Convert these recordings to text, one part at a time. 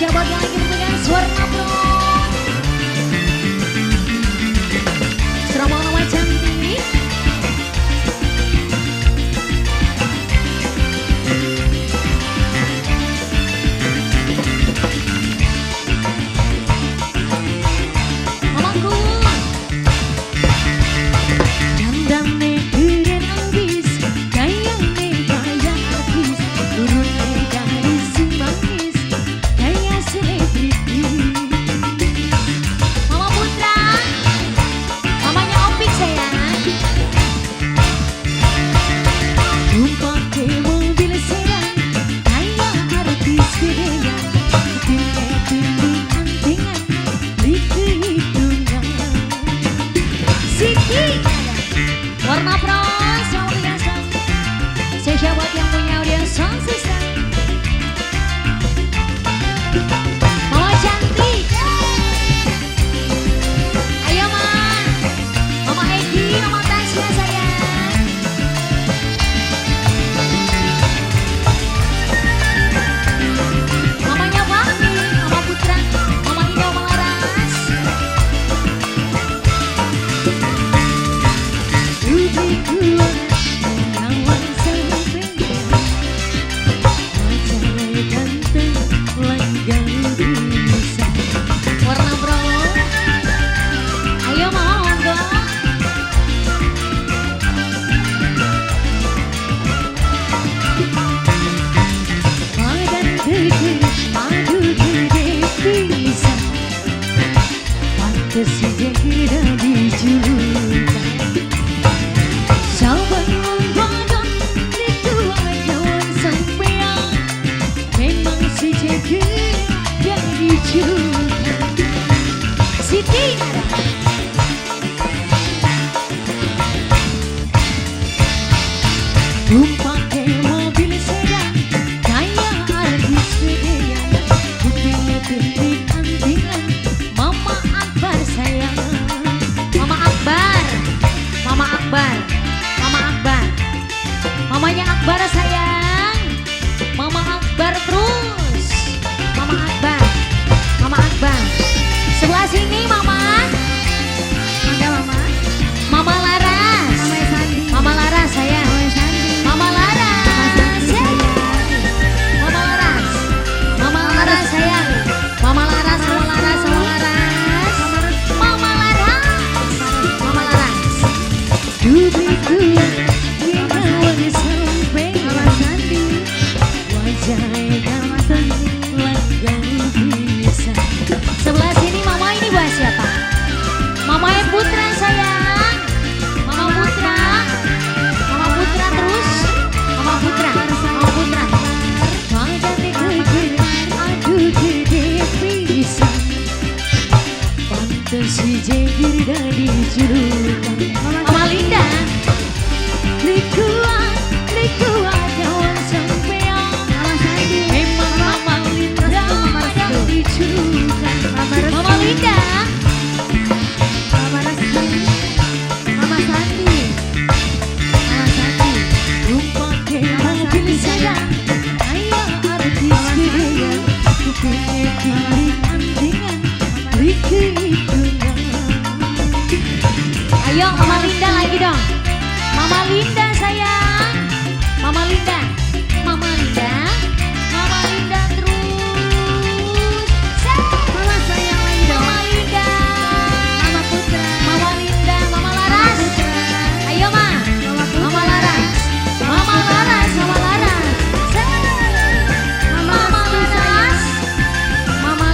Spesial buat yang lagi dengan Warna Bro. Surabaya nama cantik. Mamaku dandane keren ambis, gayane gaya artis, turune dari si manis, gaya selebriti. Mama Putra, mamanya Opik sayang. Tumpah ke mobil sedan, gaya artis gedean, pilih-pilih antingan, di kehitungan. Siti Warna Bros, audiens spesial buat yang punya audiens sound system. Mama cantik, ayo ma, Mama Egi, Mama Tasya sayang. Mamanya Fahmi, Mama Putra, Mama Ida, Mama Laras. Warna Bro, ayo mau monggo. Badan gede, padu gede bisa, pantes si Jahira dijulukan. Sahabat badan itu ajawan sampean, memang si Jahira yang dijulukan. Siti tumpah ke mobil sedan, gaya artis gedean, kupilih-pilih antingan, Mama Akbar sayang. Mama Akbar, Mama Akbar, Mama Akbar, mamanya Akbar sayang. Mama Akbar terus, Mama Akbar, Mama Akbar. Sebelah sini Mama, ada Mama, Mama Laras, Mama Sandi, Mama Laras sayang. Mama Laras, Mama Laras, Mama Laras sayang. Mama Laras, Mama Laras, Mama Laras, Mama Laras, Mama Laras. Dubiku yang kawan sampai Mama Sandi, wajahnya ganteng langgang bisa. Sebelah sini Mama, ini buat siapa? Mama Putra sayang. Mama Putra, Mama Putra terus, Mama Putra, Mama Putra. Badan gede, aduh gede bisa, pantes si Jahira dijulukan. Mama Linda, likuan jawan sampean, memang Mama Linda yang dijulukan. Mama Linda, Mama Rasti, Mama Sandi, Mama Sandi. Tumpah ke mobil sedan, gaya artis gedean, kupilih-pilih antingan, di kehitungan. Ayo Mama Linda lagi dong, Mama Linda sayang. Mama Linda, Mama Linda, Mama Linda terus. Mama sayang lagi dong, Mama Linda, Mama Putra, Mama Linda, Mama Laras. Ayo Ma, Mama Laras, Mama Laras, Mama Laras. Mama Laras, Mama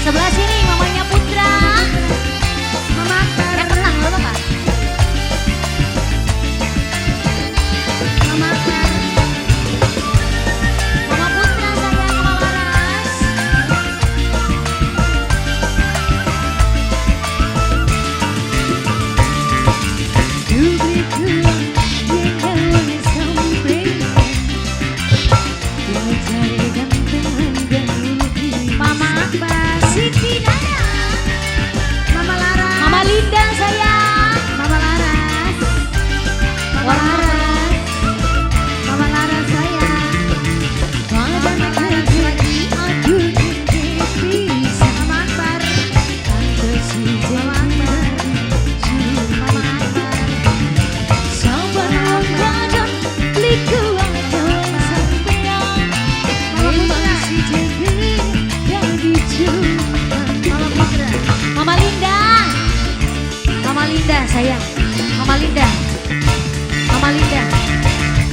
Sebelah sini mamanya Putra. Mama Akbar. Yang tenang loh Pak. Mama Akbar. Mama Putra sayang, Mama Laras. Mama Akbar. Siti Nada. Mama Laras. Mama Linda sayang. Mama Laras. Mama Laras. Mama Laras sayang. Mama Laras lagi. Aku bisa. Mama Akbar. Mama Akbar. Mama Akbar. Sabar wajan liku wajan sampean. Memang si jadi Mama Linda. Mama Linda sayang. Mama Linda. Mama Linda.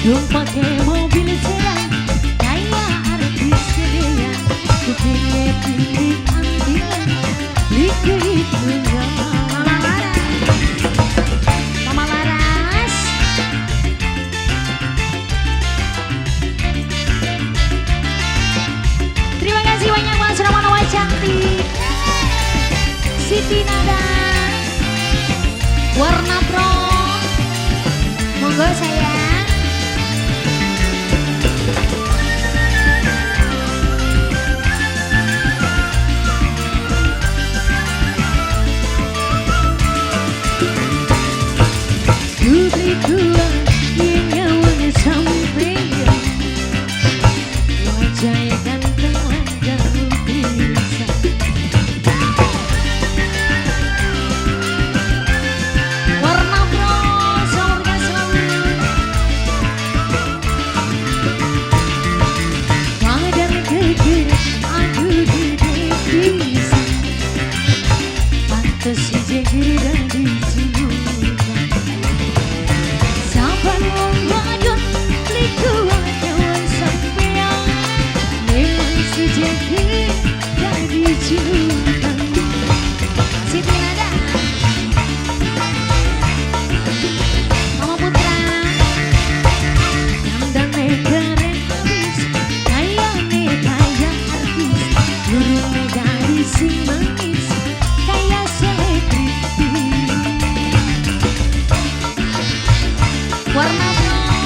Belum pakai mobil sedan, kayak artis gedean. Ku pengen pilih ambilan, liku itu ya. Mama Laras. Mama Laras. Terima kasih banyak Mas Ramana cantik. Siti Nada warna brown, monggo sayang. Putri tua yang nyawanya sampean, wajahnya ganteng wajah bisa. Si jegiri dan dicilukan sabar wajan liku wajan sampean. Memang si jegiri dan dicilukan. Siti Nada. Mama Putra. Dandane keren habis, kayane kaya artis, durune gadis sing manis kayak selebriti. Warna brown.